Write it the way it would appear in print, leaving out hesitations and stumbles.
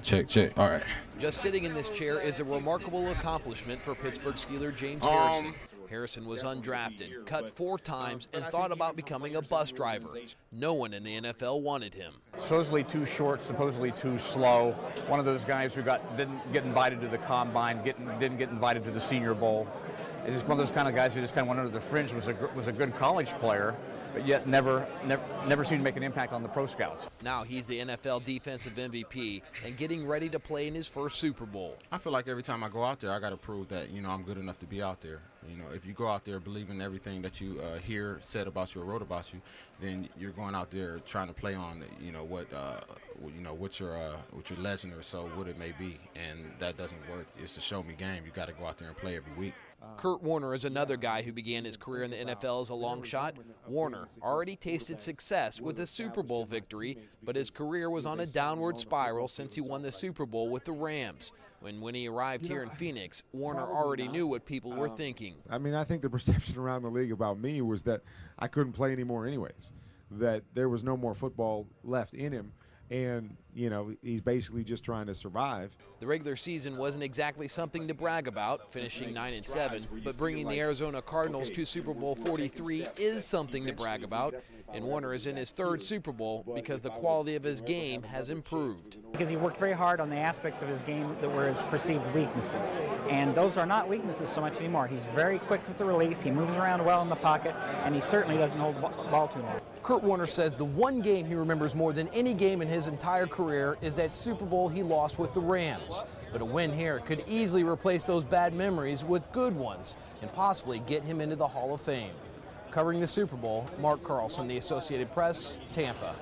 Check, check. All right. Just sitting in this chair is a remarkable accomplishment for Pittsburgh Steeler James Harrison. Harrison was undrafted, cut 4 times, and thought about becoming a bus driver. No one in the NFL wanted him. Supposedly too short, supposedly too slow. One of those guys who didn't get invited to the combine, didn't get invited to the Senior Bowl. Is just one of those kind of guys who just kind of went under the fringe. Was a good college player, but yet never seemed to make an impact on the pro scouts. Now he's the NFL defensive MVP and getting ready to play in his first Super Bowl. I feel like every time I go out there, I got to prove that, I'm good enough to be out there. If you go out there believing everything that you hear said about you or wrote about you, then you're going out there trying to play on, what your legend or so, what it may be, and that doesn't work. It's a show me game. You got to go out there and play every week. Kurt Warner is another guy who began his career in the NFL as a long shot. Warner already tasted success with a Super Bowl victory, but his career was on a downward spiral since he won the Super Bowl with the Rams. When he arrived here in Phoenix, Warner already knew what people were thinking. I mean, I think the perception around the league about me was that I couldn't play anymore anyways, that there was no more football left in him. And, he's basically just trying to survive. The regular season wasn't exactly something to brag about, finishing 9-7, but bringing the Arizona Cardinals to Super Bowl 43 is something to brag about. And Warner is in his 3rd Super Bowl because the quality of his game has improved. Because he worked very hard on the aspects of his game that were his perceived weaknesses. And those are not weaknesses so much anymore. He's very quick with the release, he moves around well in the pocket, and he certainly doesn't hold the ball too long. Kurt Warner says the one game he remembers more than any game in his entire career is that Super Bowl he lost with the Rams. But a win here could easily replace those bad memories with good ones and possibly get him into the Hall of Fame. Covering the Super Bowl, Mark Carlson, The Associated Press, Tampa.